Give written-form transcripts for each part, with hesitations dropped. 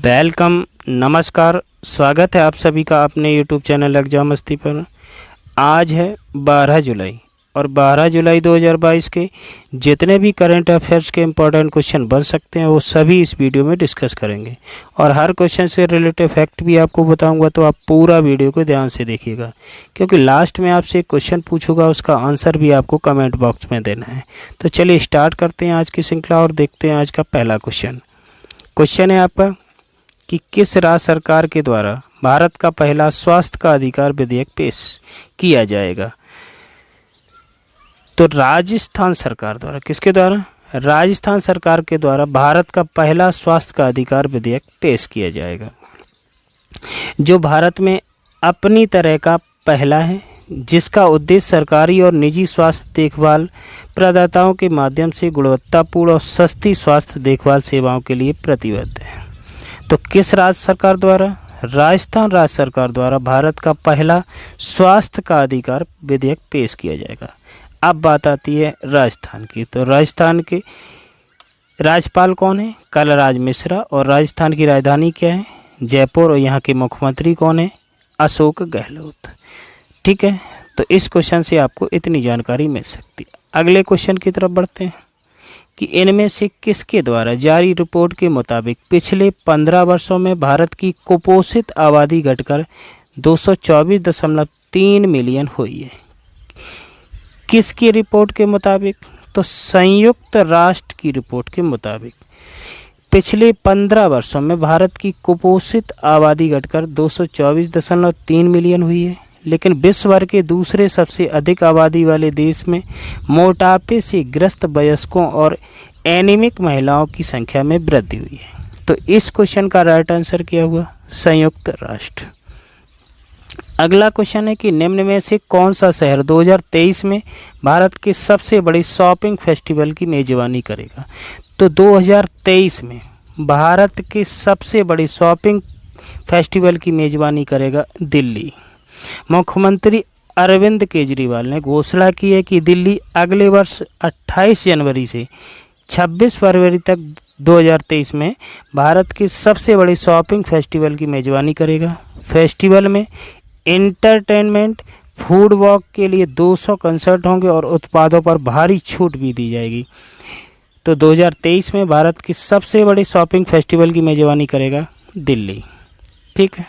Welcome, नमस्कार। स्वागत है आप सभी का अपने यूट्यूब चैनल एग्जाम मस्ती पर। आज है 12 जुलाई और 12 जुलाई 2022 के जितने भी करंट अफेयर्स के इम्पोर्टेंट क्वेश्चन बन सकते हैं वो सभी इस वीडियो में डिस्कस करेंगे और हर क्वेश्चन से रिलेटेड फैक्ट भी आपको बताऊंगा, तो आप पूरा वीडियो को ध्यान से देखिएगा क्योंकि लास्ट में आपसे एक क्वेश्चन पूछूंगा, उसका आंसर भी आपको कमेंट बॉक्स में देना है। तो चलिए स्टार्ट करते हैं आज की श्रृंखला और देखते हैं आज का पहला क्वेश्चन है आपका कि किस राज्य सरकार के द्वारा भारत का पहला स्वास्थ्य का अधिकार विधेयक पेश किया जाएगा। तो राजस्थान सरकार द्वारा, किसके द्वारा? राजस्थान सरकार के द्वारा भारत का पहला स्वास्थ्य का अधिकार विधेयक पेश किया जाएगा, जो भारत में अपनी तरह का पहला है, जिसका उद्देश्य सरकारी और निजी स्वास्थ्य देखभाल प्रदाताओं के माध्यम से गुणवत्तापूर्ण और सस्ती स्वास्थ्य देखभाल सेवाओं के लिए प्रतिबद्ध है। तो किस राज्य सरकार द्वारा? राजस्थान राज्य सरकार द्वारा भारत का पहला स्वास्थ्य का अधिकार विधेयक पेश किया जाएगा। अब बात आती है राजस्थान की। तो राजस्थान के राज्यपाल कौन है? कलराज मिश्रा। और राजस्थान की राजधानी क्या है? जयपुर। और यहाँ के मुख्यमंत्री कौन है? अशोक गहलोत। ठीक है, तो इस क्वेश्चन से आपको इतनी जानकारी मिल सकती है। अगले क्वेश्चन की तरफ बढ़ते हैं कि इनमें से किसके द्वारा जारी रिपोर्ट के मुताबिक पिछले 15 वर्षों में भारत की कुपोषित आबादी घटकर 224.3 मिलियन हुई है। किसकी रिपोर्ट के मुताबिक? तो संयुक्त राष्ट्र की रिपोर्ट के मुताबिक पिछले 15 वर्षों में भारत की कुपोषित आबादी घटकर 224.3 मिलियन हुई है, लेकिन विश्व भर के दूसरे सबसे अधिक आबादी वाले देश में मोटापे से ग्रस्त वयस्कों और एनीमिक महिलाओं की संख्या में वृद्धि हुई है। तो इस क्वेश्चन का राइट आंसर क्या हुआ? संयुक्त राष्ट्र। अगला क्वेश्चन है कि निम्न में से कौन सा शहर 2023 में भारत के सबसे बड़े शॉपिंग फेस्टिवल की मेजबानी करेगा। तो 2023 में भारत के सबसे बड़े शॉपिंग फेस्टिवल की मेजबानी करेगा दिल्ली। मुख्यमंत्री अरविंद केजरीवाल ने घोषणा की है कि दिल्ली अगले वर्ष 28 जनवरी से 26 फरवरी तक 2023 में भारत के सबसे बड़े शॉपिंग फेस्टिवल की मेजबानी करेगा। फेस्टिवल में एंटरटेनमेंट, फूड वॉक के लिए 200 कंसर्ट होंगे और उत्पादों पर भारी छूट भी दी जाएगी। तो 2023 में भारत के सबसे बड़े शॉपिंग फेस्टिवल की मेजबानी करेगा दिल्ली। ठीक है,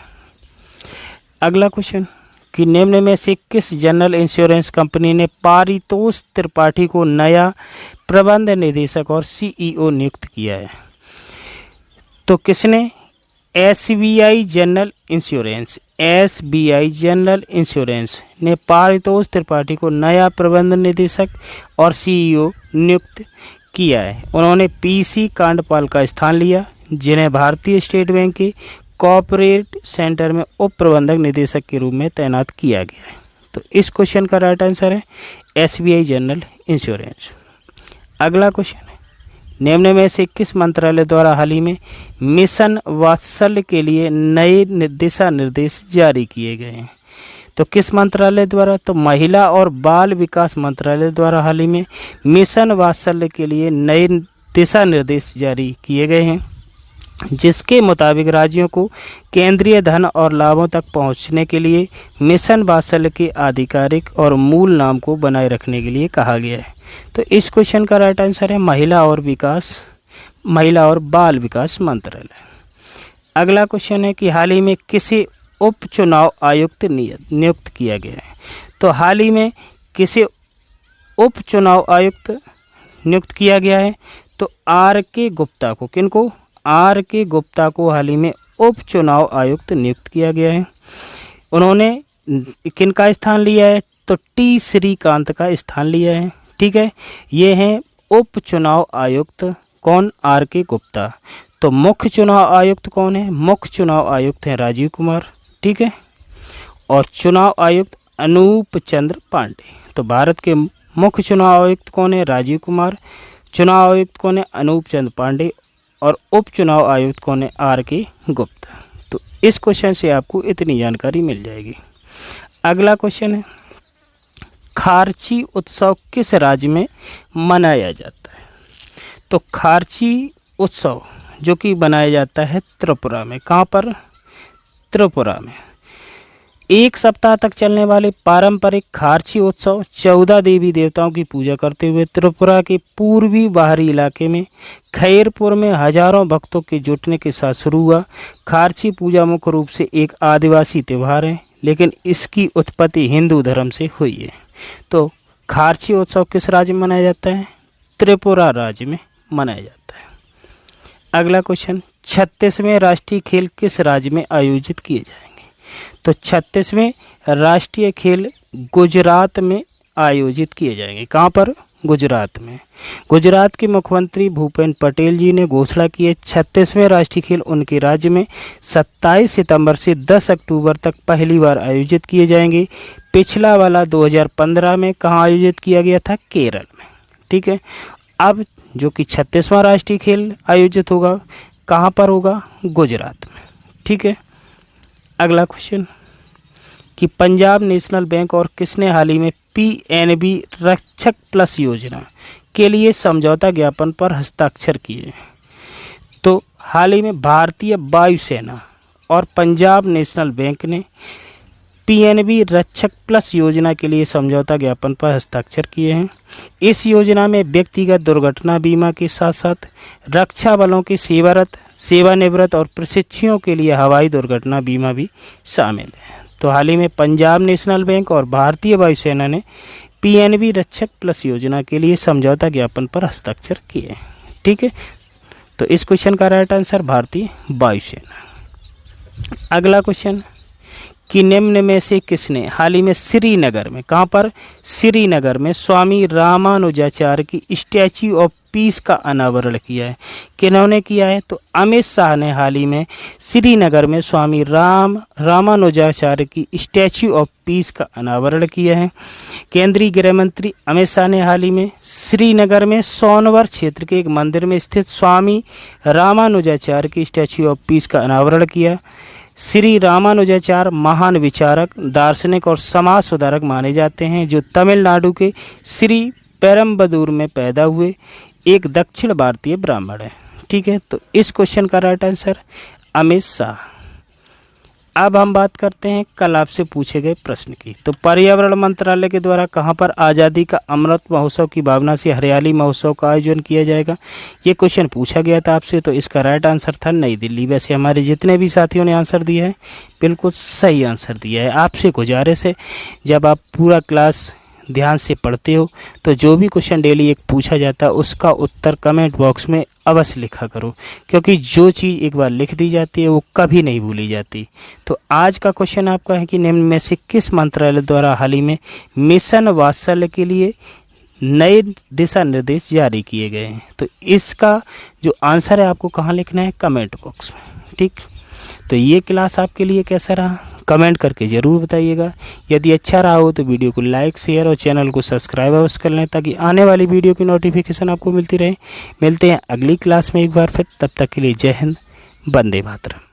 अगला क्वेश्चन कि निम्न में से किस जनरल इंश्योरेंस कंपनी ने पारितोष त्रिपाठी को नया प्रबंध निदेशक और सीईओ नियुक्त किया है। तो किसने? एसबीआई जनरल इंश्योरेंस ने पारितोष त्रिपाठी को नया प्रबंध निदेशक और सीईओ नियुक्त किया है। उन्होंने पीसी कांडपाल का स्थान लिया, जिन्हें भारतीय स्टेट बैंक के कॉर्पोरेट सेंटर में उप प्रबंधक निदेशक के रूप में तैनात किया गया है। तो इस क्वेश्चन का राइट आंसर है एसबीआई जनरल इंश्योरेंस। अगला क्वेश्चन है निम्न में से किस मंत्रालय द्वारा हाल ही में मिशन वात्सल्य के लिए नए दिशा निर्देश जारी किए गए हैं। तो किस मंत्रालय द्वारा? तो महिला और बाल विकास मंत्रालय द्वारा हाल ही में मिशन वात्सल्य के लिए नए दिशा निर्देश जारी किए गए हैं, जिसके मुताबिक राज्यों को केंद्रीय धन और लाभों तक पहुंचने के लिए मिशन वात्सल्य के आधिकारिक और मूल नाम को बनाए रखने के लिए कहा गया है। तो इस क्वेश्चन का राइट आंसर है महिला और बाल विकास मंत्रालय। अगला क्वेश्चन है कि हाल ही में किसे उप चुनाव आयुक्त नियुक्त किया गया है। तो हाल ही में किसे उप चुनाव आयुक्त नियुक्त किया गया है? तो आर.के. गुप्ता को। किनको? आर.के. गुप्ता को हाल ही में उप चुनाव आयुक्त नियुक्त किया गया है। उन्होंने किनका स्थान लिया है? तो टी श्रीकांत का स्थान लिया है। ठीक है, ये हैं उप चुनाव आयुक्त। कौन? आर.के. गुप्ता। तो मुख्य चुनाव आयुक्त कौन है? मुख्य चुनाव आयुक्त हैं राजीव कुमार। ठीक है, और चुनाव आयुक्त अनूप चंद्र पांडे। तो भारत के मुख्य चुनाव आयुक्त कौन है? राजीव कुमार। चुनाव आयुक्त कौन है? अनूप चंद्र पांडे। और उप चुनाव आयुक्त कौन है? आर.के. गुप्ता। तो इस क्वेश्चन से आपको इतनी जानकारी मिल जाएगी। अगला क्वेश्चन है खारची उत्सव किस राज्य में मनाया जाता है। तो खारची उत्सव जो कि बनाया जाता है त्रिपुरा में। कहाँ पर? त्रिपुरा में। एक सप्ताह तक चलने वाले पारंपरिक खारची उत्सव 14 देवी देवताओं की पूजा करते हुए त्रिपुरा के पूर्वी बाहरी इलाके में खैरपुर में हजारों भक्तों के जुटने के साथ शुरू हुआ। खारची पूजा मुख्य रूप से एक आदिवासी त्यौहार है, लेकिन इसकी उत्पत्ति हिंदू धर्म से हुई है। तो खारची उत्सव किस राज्य में मनाया जाता है? त्रिपुरा राज्य में मनाया जाता है। अगला क्वेश्चन, 36वें राष्ट्रीय खेल किस राज्य में आयोजित किए जाएंगे? तो 36वें राष्ट्रीय खेल गुजरात में आयोजित किए जाएंगे। कहाँ पर? गुजरात में। गुजरात के मुख्यमंत्री भूपेंद्र पटेल जी ने घोषणा की है 36वें राष्ट्रीय खेल उनके राज्य में 27 सितंबर से 10 अक्टूबर तक पहली बार आयोजित किए जाएंगे। पिछला वाला 2015 में कहाँ आयोजित किया गया था? केरल में। ठीक है। अब जो कि 36वां राष्ट्रीय खेल आयोजित होगा कहाँ पर होगा? गुजरात में। ठीक है। अगला क्वेश्चन कि पंजाब नेशनल बैंक और किसने हाल ही में पीएनबी रक्षक प्लस योजना के लिए समझौता ज्ञापन पर हस्ताक्षर किए? तो हाल ही में भारतीय वायुसेना और पंजाब नेशनल बैंक ने पीएनबी रक्षक प्लस योजना के लिए समझौता ज्ञापन पर हस्ताक्षर किए हैं। इस योजना में व्यक्तिगत दुर्घटना बीमा के साथ साथ रक्षा बलों के सेवारत, सेवानिवृत्त और प्रशिक्षुओं के लिए हवाई दुर्घटना बीमा भी शामिल है। तो हाल ही में पंजाब नेशनल बैंक और भारतीय वायुसेना ने पीएनबी रक्षक प्लस योजना के लिए समझौता ज्ञापन पर हस्ताक्षर किए। ठीक है। तो इस क्वेश्चन का राइट आंसर भारतीय वायुसेना। अगला क्वेश्चन कि निम्न में से किसने हाल ही में श्रीनगर में, कहाँ पर? श्रीनगर में स्वामी रामानुजाचार्य की स्टैच्यू ऑफ पीस का अनावरण किया है? किन्होंने किया है? तो अमित शाह ने हाल ही में श्रीनगर में स्वामी रामानुजाचार्य की स्टैच्यू ऑफ पीस का अनावरण किया है। केंद्रीय गृह मंत्री अमित शाह ने हाल ही में श्रीनगर में सोनवर क्षेत्र के एक मंदिर में स्थित स्वामी रामानुजाचार्य की स्टैच्यू ऑफ पीस का अनावरण किया। श्री रामानुजाचार्य महान विचारक, दार्शनिक और समाज सुधारक माने जाते हैं, जो तमिलनाडु के श्री पेरम्बदूर में पैदा हुए एक दक्षिण भारतीय ब्राह्मण है। ठीक है। तो इस क्वेश्चन का राइट आंसर अमित शाह। अब हम बात करते हैं कल आपसे पूछे गए प्रश्न की। तो पर्यावरण मंत्रालय के द्वारा कहाँ पर आज़ादी का अमृत महोत्सव की भावना से हरियाली महोत्सव का आयोजन किया जाएगा? ये क्वेश्चन पूछा गया था आपसे, तो इसका राइट आंसर था नई दिल्ली। वैसे हमारे जितने भी साथियों ने आंसर दिया है बिल्कुल सही आंसर दिया है। आपसे गुजारिश है जब आप पूरा क्लास ध्यान से पढ़ते हो तो जो भी क्वेश्चन डेली एक पूछा जाता है उसका उत्तर कमेंट बॉक्स में अवश्य लिखा करो, क्योंकि जो चीज़ एक बार लिख दी जाती है वो कभी नहीं भूली जाती। तो आज का क्वेश्चन आपका है कि निम्न में से किस मंत्रालय द्वारा हाल ही में मिशन वात्सल्य के लिए नए दिशा निर्देश जारी किए गए हैं? तो इसका जो आंसर है आपको कहाँ लिखना है? कमेंट बॉक्स में। ठीक। तो ये क्लास आपके लिए कैसा रहा कमेंट करके ज़रूर बताइएगा। यदि अच्छा रहा हो तो वीडियो को लाइक, शेयर और चैनल को सब्सक्राइब अवश्य कर लें, ताकि आने वाली वीडियो की नोटिफिकेशन आपको मिलती रहे। मिलते हैं अगली क्लास में एक बार फिर, तब तक के लिए जय हिंद, वंदे मातरम।